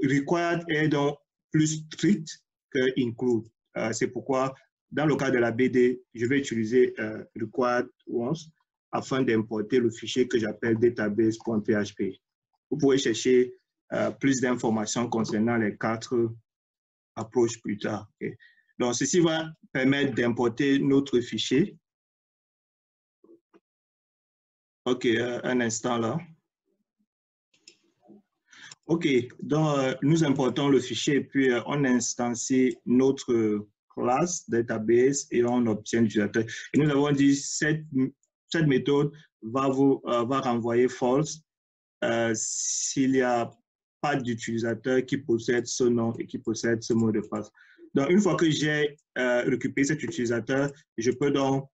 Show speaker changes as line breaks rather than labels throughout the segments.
required est donc plus strict que include. C'est pourquoi, dans le cas de la BD, je vais utiliser required once afin d'importer le fichier que j'appelle database.php. Vous pourrez chercher plus d'informations concernant les 4 approches plus tard. Okay. Donc, ceci va permettre d'importer notre fichier. OK, un instant là. OK, donc nous importons le fichier et puis on instancie notre classe database et on obtient l'utilisateur. Et nous avons dit cette méthode va renvoyer false s'il n'y a pas d'utilisateur qui possède ce nom et qui possède ce mot de passe. Donc, une fois que j'ai récupéré cet utilisateur, je peux donc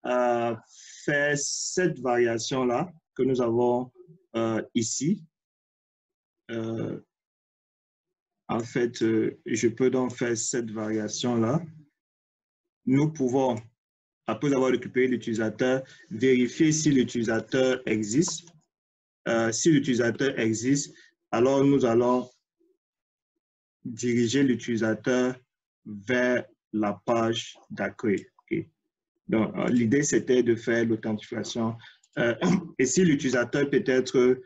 faire cette variation-là que nous avons ici. En fait, je peux donc faire cette variation-là. Nous pouvons, après avoir récupéré l'utilisateur, vérifier si l'utilisateur existe. Si l'utilisateur existe, alors nous allons diriger l'utilisateur vers la page d'accueil. Okay. Donc, l'idée, c'était de faire l'authentification. Et si l'utilisateur peut être,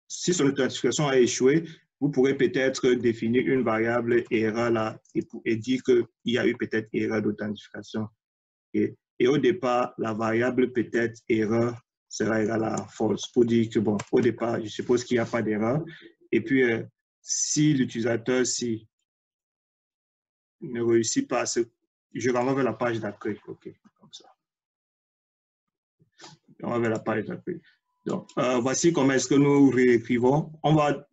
si son authentification a échoué, vous pourrez peut-être définir une variable erreur là et dire qu'il y a eu peut-être erreur d'authentification. Okay. Et au départ, la variable peut-être erreur sera égale à false pour dire que, bon, au départ, je suppose qu'il n'y a pas d'erreur. Et puis, si l'utilisateur ne réussit pas, je renvoie vers la page d'accueil. OK, comme ça. On va vers la page d'accueil. Donc, voici comment est-ce que nous réécrivons. On va,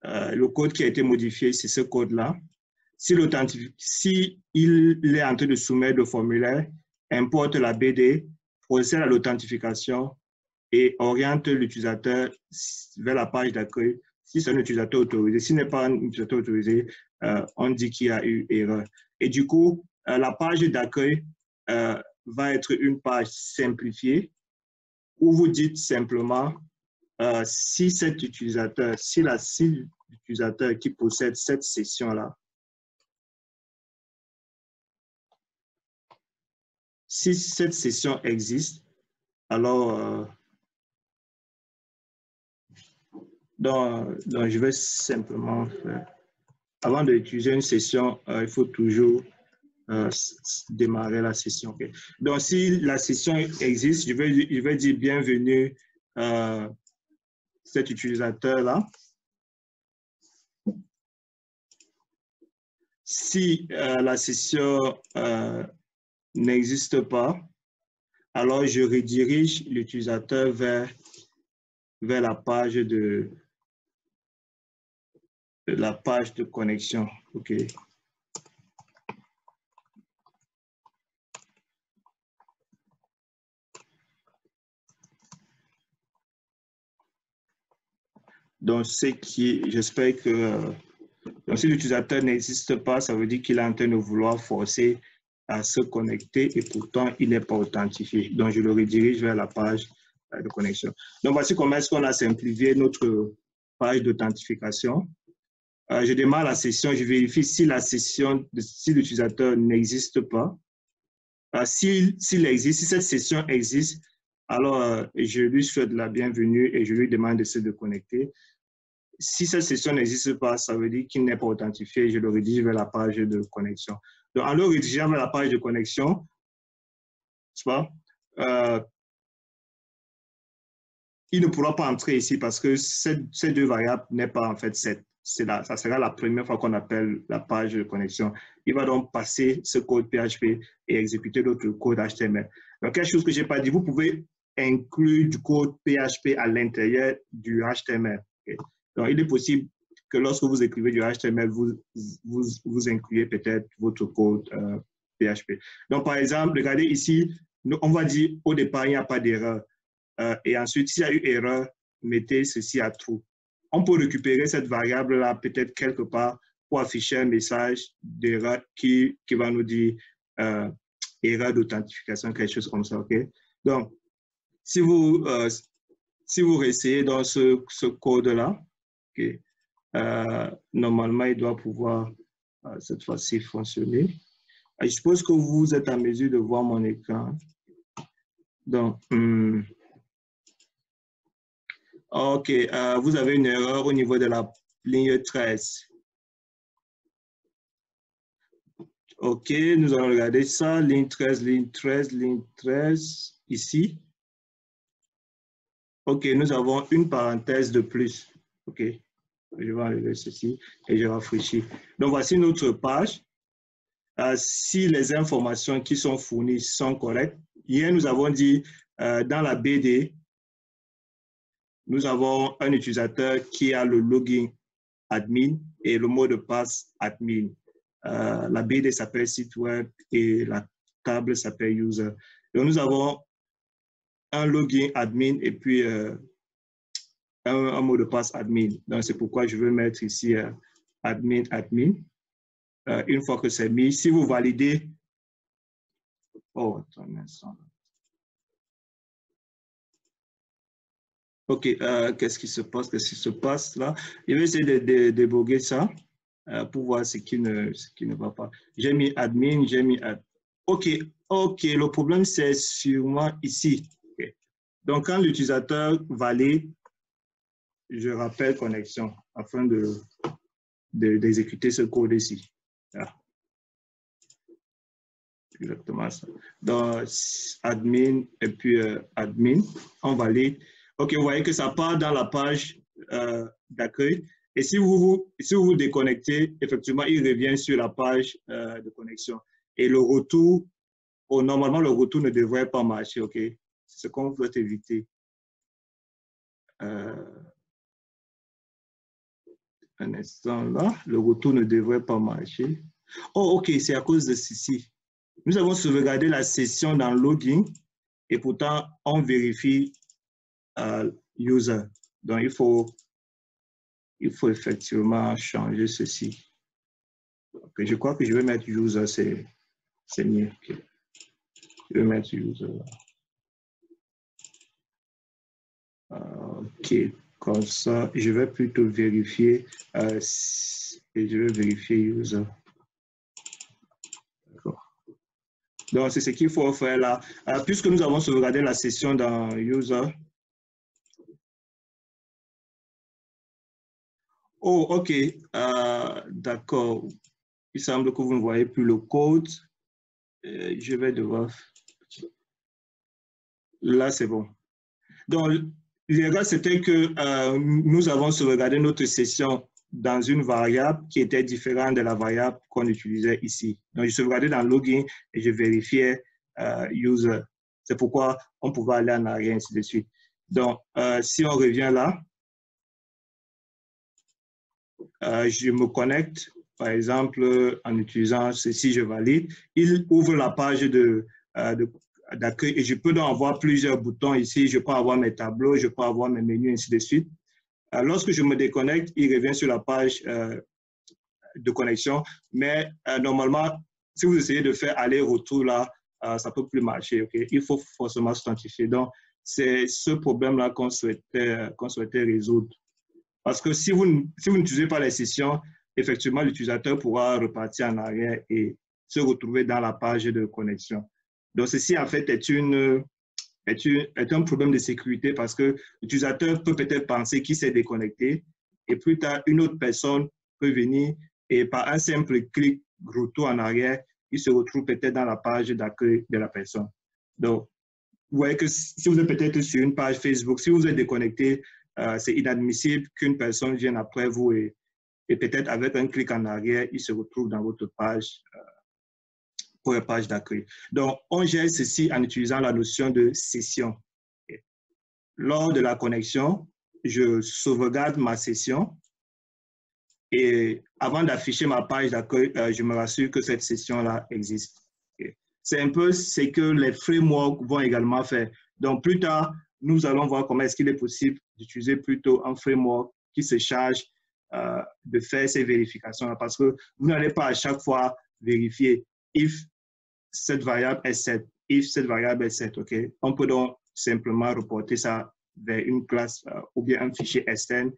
le code qui a été modifié, c'est ce code-là. Si il est en train de soumettre le formulaire, importe la BD, procède à l'authentification et oriente l'utilisateur vers la page d'accueil si c'est un utilisateur autorisé. S'il n'est pas un utilisateur autorisé, on dit qu'il y a eu erreur. Et du coup, la page d'accueil va être une page simplifiée où vous dites simplement si cet utilisateur, si l'utilisateur qui possède cette session-là, si cette session existe, alors donc, je vais simplement faire. Avant d'utiliser une session, il faut toujours démarrer la session. Okay. Donc, si la session existe, je vais dire bienvenue cet utilisateur-là. Si la session n'existe pas, alors je redirige l'utilisateur vers la page de connexion. OK. Donc, j'espère que donc, si l'utilisateur n'existe pas, ça veut dire qu'il est en train de vouloir forcer à se connecter et pourtant, il n'est pas authentifié. Donc, je le redirige vers la page de connexion. Donc, voici comment est-ce qu'on a simplifié notre page d'authentification. Je démarre la session, je vérifie si si l'utilisateur n'existe pas. S'il existe, si cette session existe, alors je lui souhaite la bienvenue et je lui demande de se connecter. Si cette session n'existe pas, ça veut dire qu'il n'est pas authentifié. Je le redirige vers la page de connexion. Donc, en le redirigeant vers la page de connexion, il ne pourra pas entrer ici parce que ces deux variables n'est pas en fait cette. Ça sera la première fois qu'on appelle la page de connexion. Il va donc passer ce code PHP et exécuter d'autres codes HTML. Donc, quelque chose que je n'ai pas dit, vous pouvez inclure du code PHP à l'intérieur du HTML. Okay? Donc, il est possible que lorsque vous écrivez du HTML, vous incluez peut-être votre code PHP. Donc, par exemple, regardez ici, on va dire au départ, il n'y a pas d'erreur. Et ensuite, s'il y a eu erreur, mettez ceci à true. On peut récupérer cette variable-là peut-être quelque part pour afficher un message d'erreur qui va nous dire erreur d'authentification, quelque chose comme ça. Okay? Donc, si vous réessayez dans ce code-là, OK. Normalement, il doit pouvoir cette fois-ci fonctionner. Je suppose que vous êtes en mesure de voir mon écran. Donc, OK, vous avez une erreur au niveau de la ligne 13. OK, nous allons regarder ça. Ligne 13, ligne 13, ligne 13, ici. OK, nous avons une parenthèse de plus. OK, je vais enlever ceci et je rafraîchis. Donc, voici notre page. Si les informations qui sont fournies sont correctes, hier, nous avons dit dans la BD, nous avons un utilisateur qui a le login admin et le mot de passe admin. La BD s'appelle site web et la table s'appelle user. Donc, nous avons un login admin et puis un mot de passe admin. Donc, c'est pourquoi je veux mettre ici admin, admin. Une fois que c'est mis, si vous validez... Oh, attends un instant. OK, qu'est-ce qui se passe? Qu'est-ce qui se passe là? Je vais essayer de déboguer ça pour voir ce qui ne va pas. J'ai mis admin, j'ai mis admin. OK, OK, le problème c'est sûrement ici. Okay. Donc, quand l'utilisateur valide, je rappelle connexion afin d'exécuter ce code ici. Ah. Exactement ça. Donc, admin et puis admin, on valide. OK, vous voyez que ça part dans la page d'accueil. Et si vous vous déconnectez, effectivement, il revient sur la page de connexion. Et le retour, normalement, le retour ne devrait pas marcher, OK? C'est ce qu'on veut éviter. Un instant là, le retour ne devrait pas marcher. Oh, OK, c'est à cause de ceci. Nous avons sauvegardé la session dans login et pourtant, on vérifie user. Donc, il faut effectivement changer ceci. Okay, je crois que je vais mettre user, c'est mieux. Okay. Je vais mettre user. OK, comme ça, je vais plutôt vérifier et je vais vérifier user. D'accord. Donc, c'est ce qu'il faut faire là. Puisque nous avons sauvegardé la session dans user. Oh, OK. D'accord. Il semble que vous ne voyez plus le code. Je vais devoir... Là, c'est bon. Donc, l'erreur, c'était que nous avons sauvegardé notre session dans une variable qui était différente de la variable qu'on utilisait ici. Donc, je sauvegardais dans login et je vérifiais user. C'est pourquoi on pouvait aller en arrière, ainsi de suite. Donc, si on revient là, je me connecte, par exemple, en utilisant ceci, je valide. Il ouvre la page d'accueil et je peux donc avoir plusieurs boutons ici. Je peux avoir mes tableaux, je peux avoir mes menus, ainsi de suite. Lorsque je me déconnecte, il revient sur la page de connexion. Mais normalement, si vous essayez de faire aller-retour là, ça ne peut plus marcher. Okay? Il faut forcément s'identifier. Donc, c'est ce problème-là qu'on souhaitait résoudre. Parce que si vous n'utilisez pas les sessions, effectivement, l'utilisateur pourra repartir en arrière et se retrouver dans la page de connexion. Donc, ceci, en fait, est un problème de sécurité parce que l'utilisateur peut peut-être penser qu'il s'est déconnecté et plus tard, une autre personne peut venir et par un simple clic, retour en arrière, il se retrouve peut-être dans la page d'accueil de la personne. Donc, vous voyez que si vous êtes peut-être sur une page Facebook, si vous êtes déconnecté, c'est inadmissible qu'une personne vienne après vous et peut-être avec un clic en arrière, il se retrouve dans votre page pour une page d'accueil. Donc, on gère ceci en utilisant la notion de session. Lors de la connexion, je sauvegarde ma session et avant d'afficher ma page d'accueil, je me rassure que cette session-là existe. C'est un peu ce que les frameworks vont également faire. Donc, plus tard, nous allons voir comment est-ce qu'il est possible d'utiliser plutôt un framework qui se charge de faire ces vérifications-là parce que vous n'allez pas à chaque fois vérifier if cette variable est 7, if cette variable est 7, OK? On peut donc simplement reporter ça vers une classe ou bien un fichier externe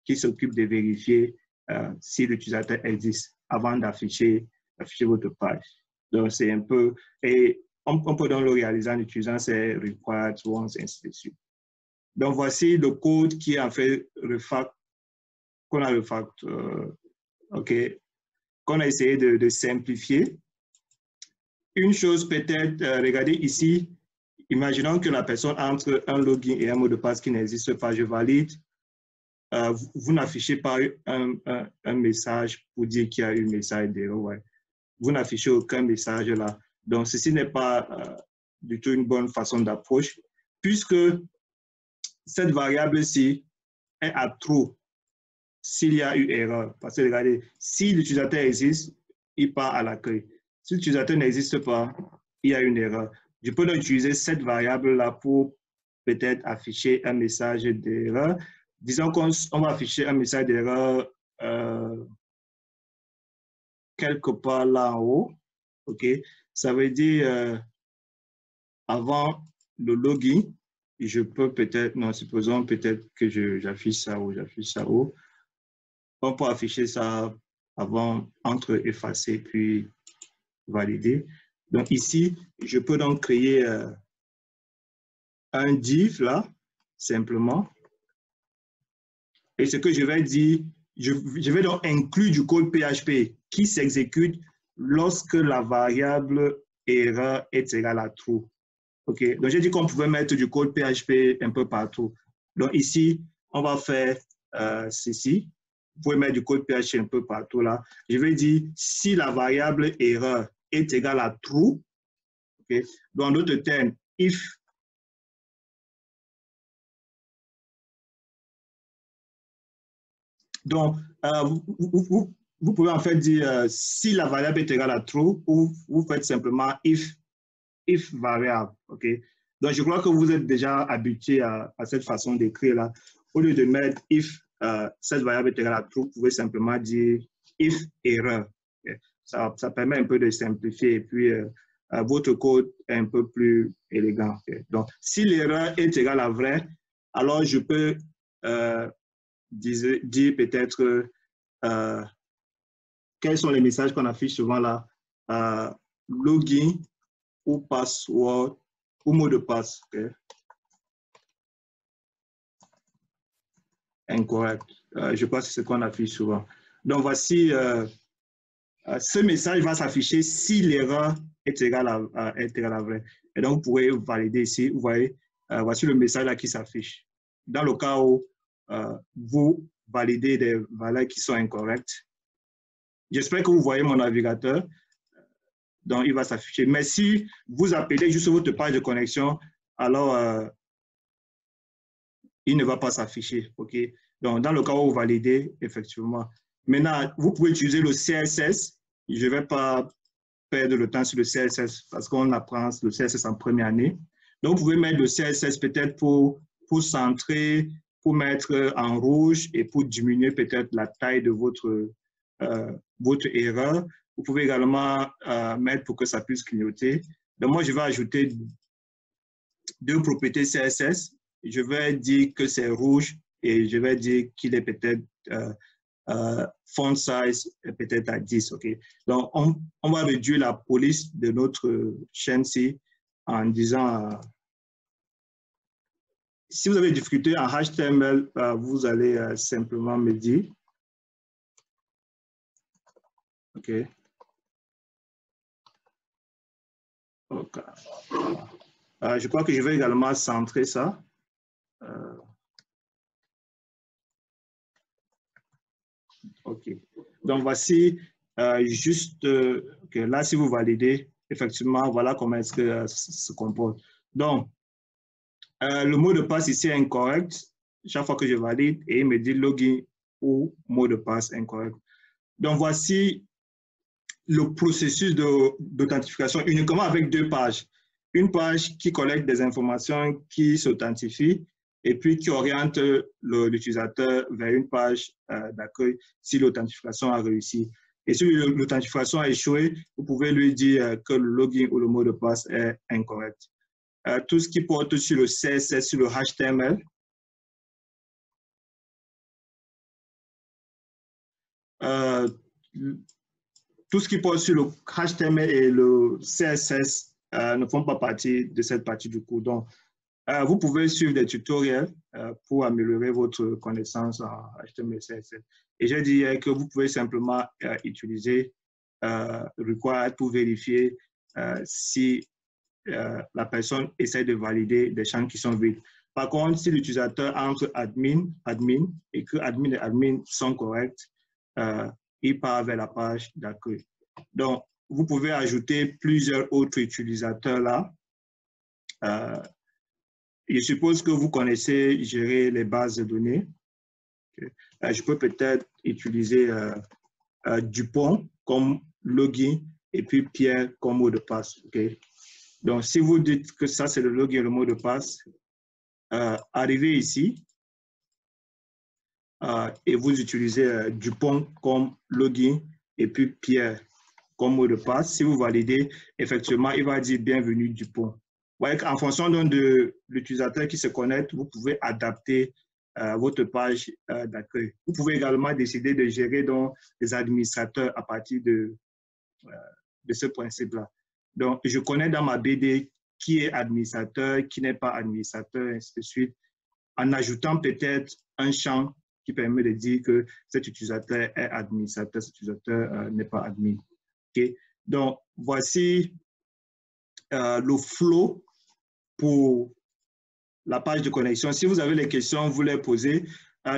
qui s'occupe de vérifier si l'utilisateur existe avant d'afficher votre page. Donc, c'est un peu, et on peut donc le réaliser en utilisant ces required once, ainsi de suite. Donc, voici le code qui est en fait qu'on a qu'on a essayé de simplifier. Une chose peut-être, regardez ici, imaginons que la personne entre un login et un mot de passe qui n'existe pas, je valide. Vous n'affichez pas un message pour dire qu'il y a eu un message d'erreur. Ouais. Vous n'affichez aucun message là. Donc, ceci n'est pas du tout une bonne façon d'approche, puisque cette variable-ci est à true s'il y a eu erreur. Parce que regardez, si l'utilisateur existe, il part à l'accueil. Si l'utilisateur n'existe pas, il y a une erreur. Je peux donc utiliser cette variable-là pour peut-être afficher un message d'erreur. Disons qu'on va afficher un message d'erreur quelque part là en haut. OK? Ça veut dire avant le login, je peux peut-être, non, supposons peut-être que j'affiche ça ou j'affiche ça haut. On peut afficher ça avant, entre effacer puis valider. Donc ici, je peux donc créer un div là, simplement. Et ce que je vais dire, je vais donc inclure du code PHP qui s'exécute lorsque la variable erreur est égale à true. OK, donc j'ai dit qu'on pouvait mettre du code PHP un peu partout. Donc ici, on va faire ceci. Vous pouvez mettre du code PHP un peu partout là. Je vais dire si la variable erreur est égale à true. OK, donc en d'autres termes, if donc, vous pouvez en fait dire si la variable est égale à true ou vous faites simplement if variable. OK? Donc, je crois que vous êtes déjà habitué à cette façon d'écrire là. Au lieu de mettre if cette variable est égale à true, vous pouvez simplement dire if erreur. Okay? Ça permet un peu de simplifier et puis votre code est un peu plus élégant. Okay? Donc, si l'erreur est égale à vrai, alors je peux dire peut-être quels sont les messages qu'on affiche souvent là. Login ou password ou mot de passe. Okay? Incorrect. Je pense que c'est ce qu'on affiche souvent. Donc voici, ce message va s'afficher si l'erreur est égale à vrai. Et donc vous pourrez valider ici. Vous voyez, voici le message là qui s'affiche. Dans le cas où vous validez des valeurs qui sont incorrectes, j'espère que vous voyez mon navigateur. Donc, il va s'afficher. Mais si vous appelez juste votre page de connexion, alors il ne va pas s'afficher. OK? Donc, dans le cas où vous validez, effectivement. Maintenant, vous pouvez utiliser le CSS. Je ne vais pas perdre le temps sur le CSS parce qu'on apprend le CSS en première année. Donc, vous pouvez mettre le CSS peut-être pour centrer, pour mettre en rouge et pour diminuer peut-être la taille de votre erreur. Vous pouvez également mettre pour que ça puisse clignoter. Donc, moi, je vais ajouter deux propriétés CSS. Je vais dire que c'est rouge et je vais dire qu'il est peut-être font size peut-être à 10. OK? Donc, on va réduire la police de notre chaîne-ci en disant si vous avez des difficultés en HTML, vous allez simplement me dire. OK. OK. Je crois que je vais également centrer ça. OK. Donc, voici juste que là, si vous validez, effectivement, voilà comment est-ce que ça se comporte. Donc, le mot de passe ici est incorrect. Chaque fois que je valide, et il me dit login ou mot de passe incorrect. Donc, voici le processus d'authentification uniquement avec deux pages. Une page qui collecte des informations, qui s'authentifie, et puis qui oriente l'utilisateur vers une page d'accueil si l'authentification a réussi. Et si l'authentification a échoué, vous pouvez lui dire que le login ou le mot de passe est incorrect. Tout ce qui porte sur le CSS, sur le HTML, euh, tout ce qui porte sur le HTML et le CSS ne font pas partie de cette partie du cours. Donc, vous pouvez suivre des tutoriels pour améliorer votre connaissance en HTML et CSS. Et j'ai dit que vous pouvez simplement utiliser Required pour vérifier si la personne essaie de valider des champs qui sont vides. Par contre, si l'utilisateur entre admin et que admin et admin sont corrects, il part vers la page d'accueil. Donc, vous pouvez ajouter plusieurs autres utilisateurs là. Je suppose que vous connaissez gérer les bases de données. Je peux peut-être utiliser Dupont comme login et puis Pierre comme mot de passe. Okay? Donc, si vous dites que ça, c'est le login et le mot de passe, arrivez ici et vous utilisez Dupont comme login et puis Pierre comme mot de passe. Si vous validez, effectivement, il va dire bienvenue Dupont. En fonction de l'utilisateur qui se connecte, vous pouvez adapter votre page d'accueil. Vous pouvez également décider de gérer donc, les administrateurs à partir de ce principe-là. Donc, je connais dans ma BD qui est administrateur, qui n'est pas administrateur, ainsi de suite, en ajoutant peut-être un champ qui permet de dire que cet utilisateur est administrateur, cet utilisateur n'est pas admin. Okay? Donc, voici le flow pour la page de connexion. Si vous avez des questions, vous les posez.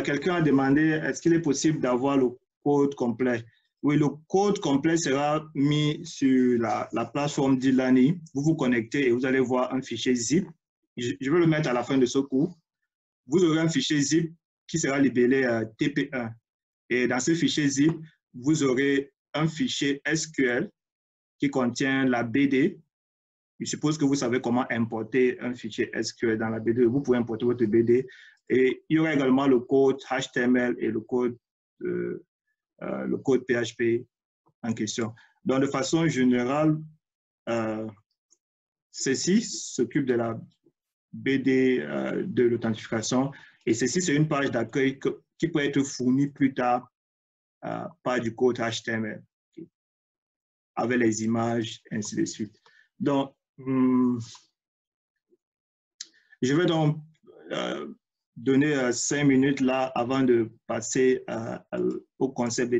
Quelqu'un a demandé, est-ce qu'il est possible d'avoir le code complet? Oui, le code complet sera mis sur la plateforme d'e-learning. Vous vous connectez et vous allez voir un fichier zip. Je vais le mettre à la fin de ce cours. Vous aurez un fichier zip qui sera libellé TP1. Et dans ce fichier zip, vous aurez un fichier SQL qui contient la BD. Je suppose que vous savez comment importer un fichier SQL dans la BD. Vous pouvez importer votre BD. Et il y aura également le code HTML et le code PHP en question. Donc, de façon générale, ceci s'occupe de la BD de l'authentification. Et ceci, c'est une page d'accueil qui peut être fournie plus tard par du code HTML, avec les images, ainsi de suite. Donc, je vais donc donner 5 minutes là avant de passer au concept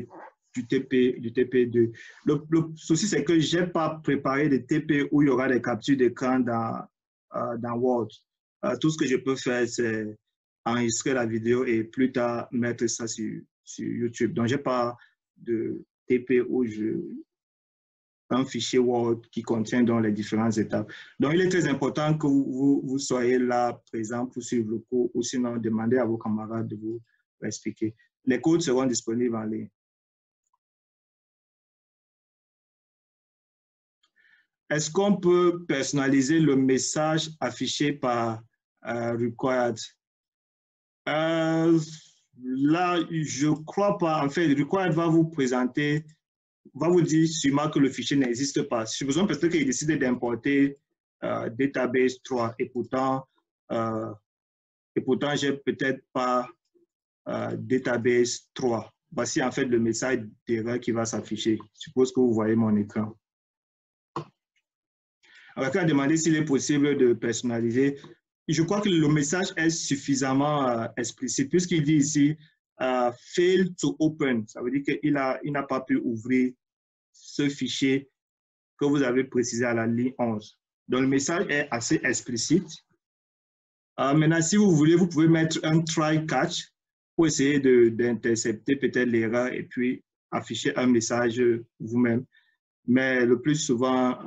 du TP2. Le souci, c'est que je n'ai pas préparé de TP où il y aura des captures d'écran dans Word. Tout ce que je peux faire, c'est enregistrer la vidéo et plus tard mettre ça sur YouTube. Donc, je n'ai pas de TP où un fichier Word qui contient donc les différentes étapes. Donc, il est très important que vous soyez là, présent pour suivre le cours ou sinon demandez à vos camarades de vous expliquer. Les codes seront disponibles en ligne. Est-ce qu'on peut personnaliser le message affiché par Required? Là, je ne crois pas. En fait, Required va vous présenter, va vous dire sûrement que le fichier n'existe pas. Supposons peut-être qu'il décide d'importer Database 3 et pourtant j'ai peut-être pas Database 3. Voici en fait le message d'erreur qui va s'afficher. Je suppose que vous voyez mon écran. Alors, quand on a demandé s'il est possible de personnaliser, je crois que le message est suffisamment explicite puisqu'il dit ici fail to open. Ça veut dire qu'il n'a pas pu ouvrir ce fichier que vous avez précisé à la ligne 11. Donc, le message est assez explicite. Maintenant, si vous voulez, vous pouvez mettre un try catch pour essayer d'intercepter peut-être l'erreur et puis afficher un message vous-même. Mais le plus souvent,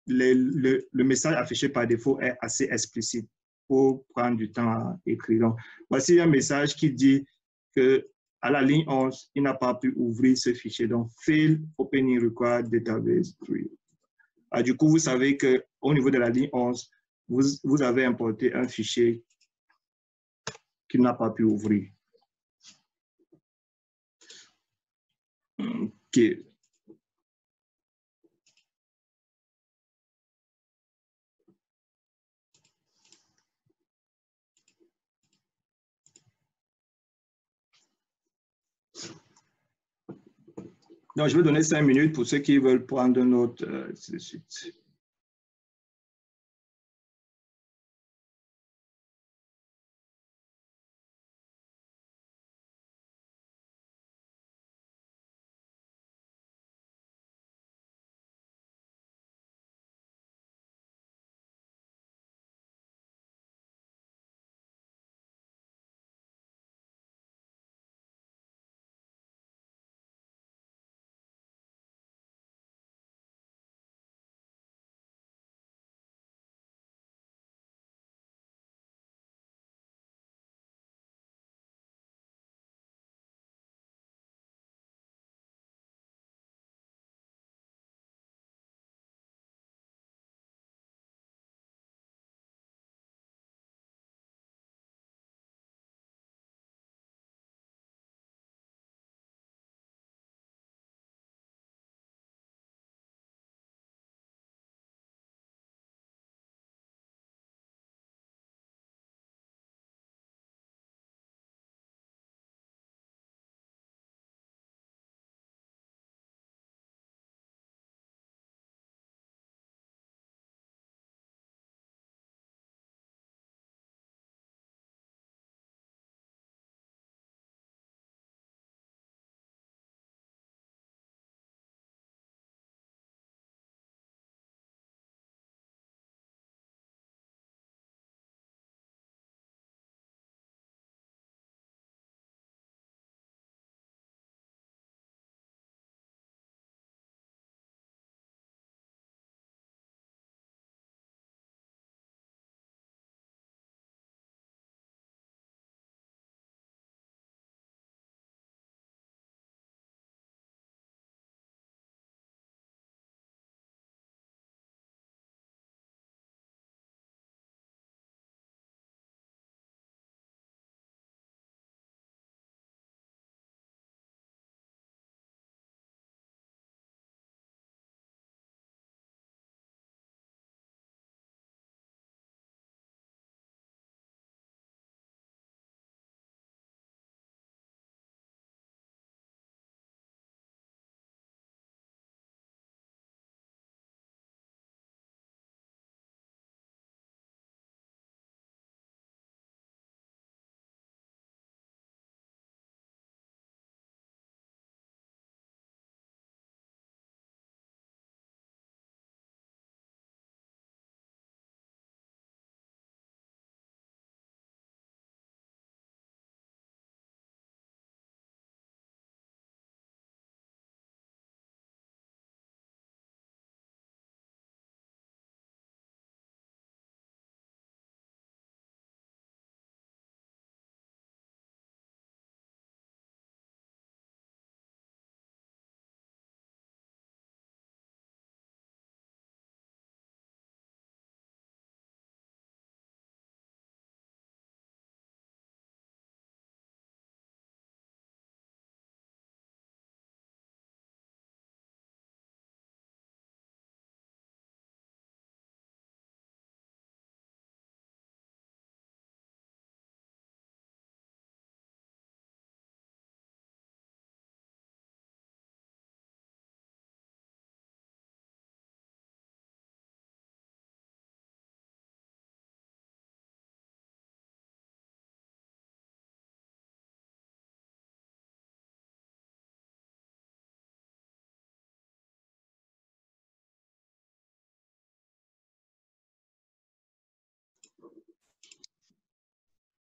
le message affiché par défaut est assez explicite pour prendre du temps à écrire. Donc, voici un message qui dit qu'à la ligne 11, il n'a pas pu ouvrir ce fichier. Donc, fail opening required database 3. Du coup, vous savez qu'au niveau de la ligne 11, vous avez importé un fichier qu'il n'a pas pu ouvrir. OK. Donc, je vais donner 5 minutes pour ceux qui veulent prendre une autre, ainsi de suite.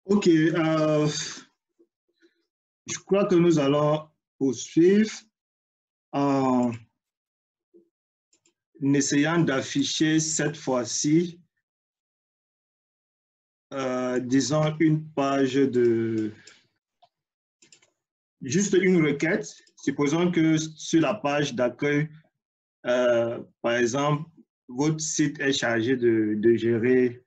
OK, je crois que nous allons poursuivre en essayant d'afficher cette fois-ci, disons, une page de juste une requête. Supposons que sur la page d'accueil, par exemple, votre site est chargé de gérer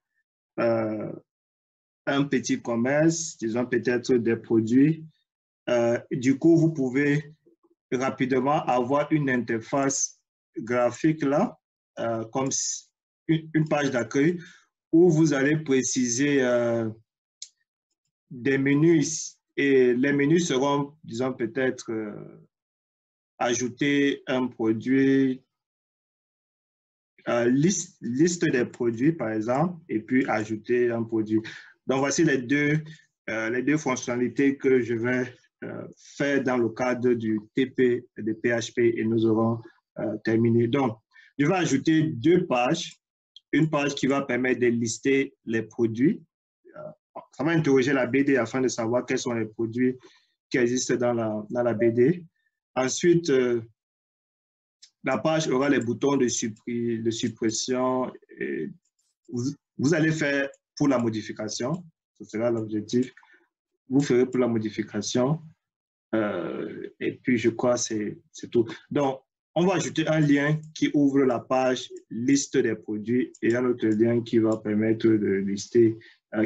un petit commerce, disons peut-être des produits. Du coup, vous pouvez rapidement avoir une interface graphique là, comme une page d'accueil où vous allez préciser des menus et les menus seront, disons, peut-être ajouter un produit, liste des produits, par exemple, et puis ajouter un produit. Donc, voici les deux fonctionnalités que je vais faire dans le cadre du TP de PHP et nous aurons terminé. Donc, je vais ajouter deux pages. Une page qui va permettre de lister les produits. Ça va interroger la BD afin de savoir quels sont les produits qui existent dans la BD. Ensuite, la page aura les boutons de suppression. Et vous allez faire pour la modification. Ce sera l'objectif. Vous ferez pour la modification. Et puis, je crois que c'est tout. Donc, on va ajouter un lien qui ouvre la page liste des produits et un autre lien qui va permettre de lister,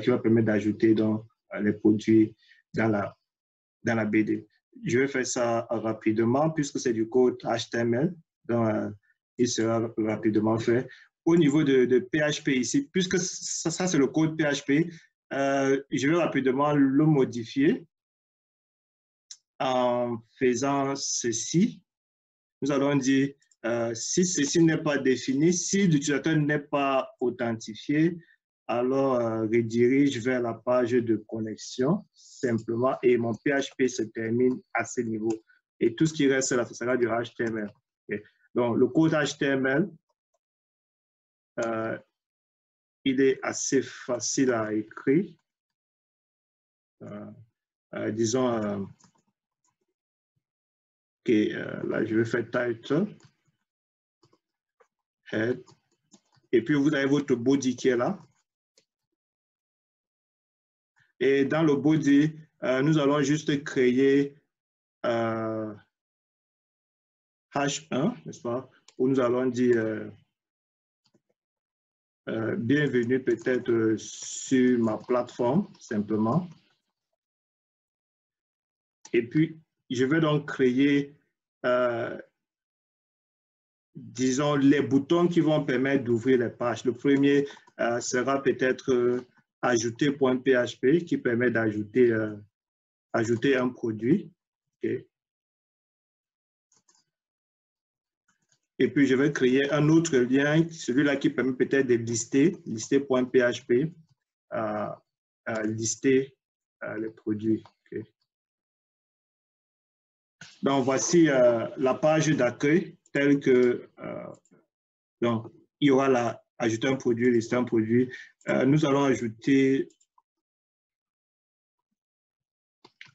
qui va permettre d'ajouter les produits dans la BD. Je vais faire ça rapidement puisque c'est du code HTML. Donc, il sera rapidement fait. Au niveau de PHP ici, puisque ça c'est le code PHP, je vais rapidement le modifier en faisant ceci. Nous allons dire si ceci n'est pas défini, si l'utilisateur n'est pas authentifié, alors redirige vers la page de connexion simplement et mon PHP se termine à ce niveau. Et tout ce qui reste là, ce sera du HTML. Okay. Donc, le code HTML, il est assez facile à écrire. Disons que là, je vais faire title, head, et puis vous avez votre body qui est là. Et dans le body, nous allons juste créer H1, n'est-ce pas, où nous allons dire bienvenue peut-être sur ma plateforme, simplement. Et puis, je vais donc créer, disons, les boutons qui vont permettre d'ouvrir les pages. Le premier sera peut-être ajouter.php qui permet d'ajouter ajouter un produit. Okay. Et puis, je vais créer un autre lien, celui-là qui permet peut-être de lister.php, lister les produits. Okay. Donc, voici la page d'accueil telle que, donc, il y aura ajouter un produit, lister un produit. Nous allons ajouter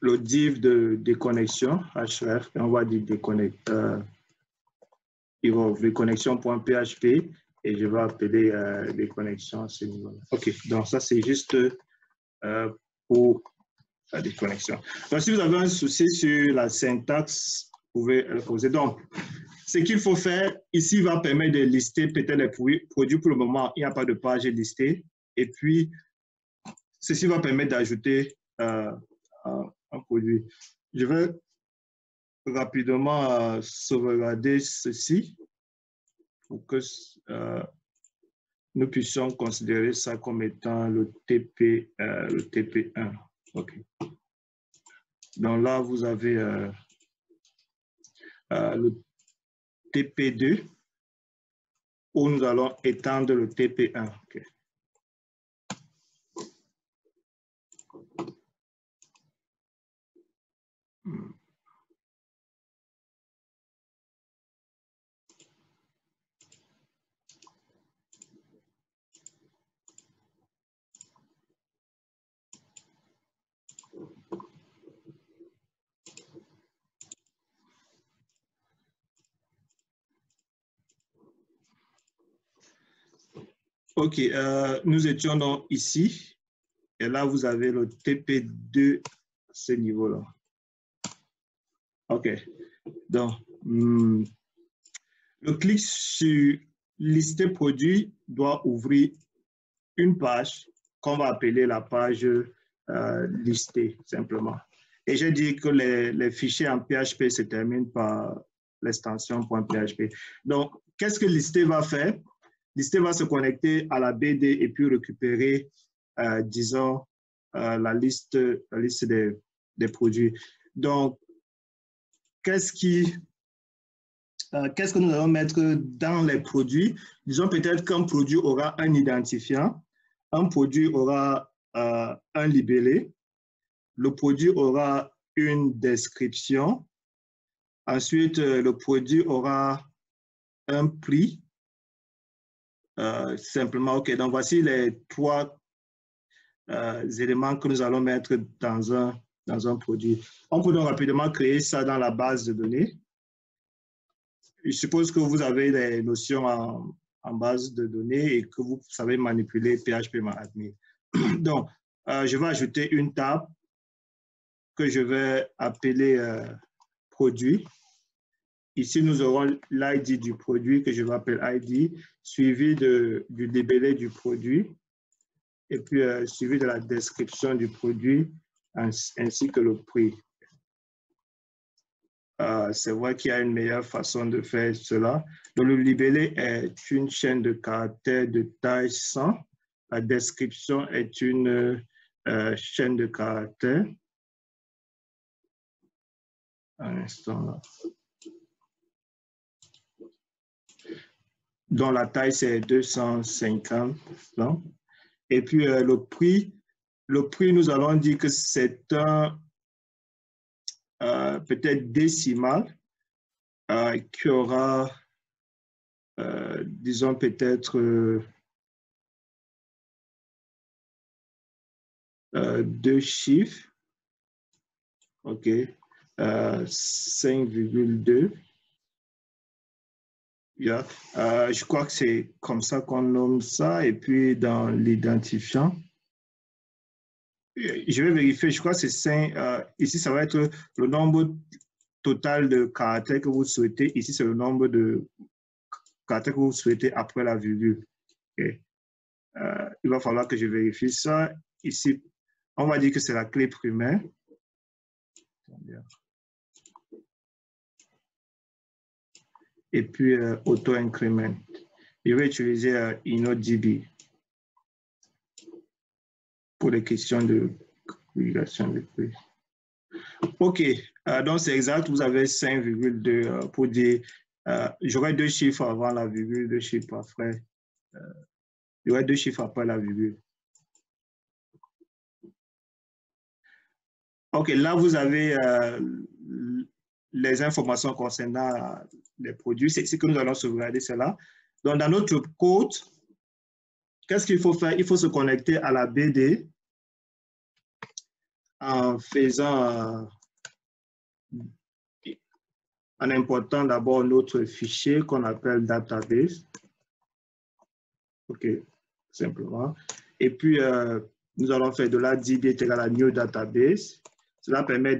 le div de déconnexion, href, et on va dire il va ouvrir connexion.php et je vais appeler déconnexion à ce niveau-là. OK, donc ça, c'est juste pour la déconnexion. Donc, si vous avez un souci sur la syntaxe, vous pouvez le poser. Donc, ce qu'il faut faire, ici, va permettre de lister peut-être les produits. Pour le moment, il n'y a pas de page listée. Et puis, ceci va permettre d'ajouter un produit. Je vais rapidement sauvegarder ceci pour que nous puissions considérer ça comme étant le TP1. OK. Donc là, vous avez le TP2 où nous allons étendre le TP1. Okay. OK, nous étions donc ici, et là, vous avez le TP2 à ce niveau-là. OK, donc, le clic sur lister produit doit ouvrir une page qu'on va appeler la page listée, simplement. Et j'ai dit que les fichiers en PHP se terminent par l'extension .php. Donc, qu'est-ce que lister va faire? Lister va se connecter à la BD et puis récupérer, disons, la liste des produits. Donc, qu'est-ce qui qu'est-ce que nous allons mettre dans les produits? Disons peut-être qu'un produit aura un identifiant, un produit aura un libellé, le produit aura une description, ensuite le produit aura un prix. Simplement, OK, donc voici les 3 éléments que nous allons mettre dans un produit. On peut donc rapidement créer ça dans la base de données. Je suppose que vous avez des notions en base de données et que vous savez manipuler PHP-MyAdmin. Donc, je vais ajouter une table que je vais appeler produit. Ici, nous aurons l'ID du produit que je vais appeler ID, suivi du libellé du produit, et puis suivi de la description du produit, ainsi que le prix. C'est vrai qu'il y a une meilleure façon de faire cela. Donc, le libellé est une chaîne de caractères de taille 100. La description est une chaîne de caractères. Un instant là. Dont la taille, c'est 250. Non? Et puis, le prix, nous allons dire que c'est un peut-être décimal qui aura, disons, peut-être 2 chiffres. OK. 5,2. Yeah. Je crois que c'est comme ça qu'on nomme ça. Et puis, dans l'identifiant, je vais vérifier, je crois que c'est 5. Ici, ça va être le nombre total de caractères que vous souhaitez. Ici, c'est le nombre de caractères que vous souhaitez après la virgule. Okay. Il va falloir que je vérifie ça. Ici, on va dire que c'est la clé primaire. Et puis, auto-increment. Je vais utiliser InnoDB pour les questions de configuration de prix. OK, donc c'est exact, vous avez 5,2 pour dire, j'aurai 2 chiffres avant la virgule, 2 chiffres après, il y aurait 2 chiffres après la virgule. OK, là vous avez les informations concernant les produits, c'est ce que nous allons sauvegarder cela. Donc dans notre code, qu'est-ce qu'il faut faire? Il faut se connecter à la BD en faisant, en important d'abord notre fichier qu'on appelle database. OK, simplement. Et puis, nous allons faire de la DB égale à new database. Cela permet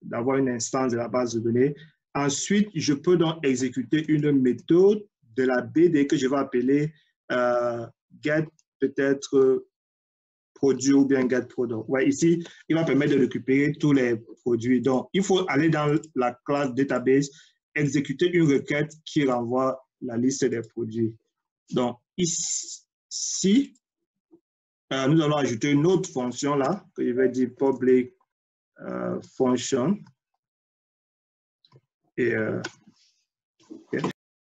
d'avoir une instance de la base de données. Ensuite, je peux donc exécuter une méthode de la BD que je vais appeler get peut-être produit ou bien get product. Ouais, ici, il va permettre de récupérer tous les produits. Donc, il faut aller dans la classe database, exécuter une requête qui renvoie la liste des produits. Donc, ici, nous allons ajouter une autre fonction là, que je vais dire public function. Et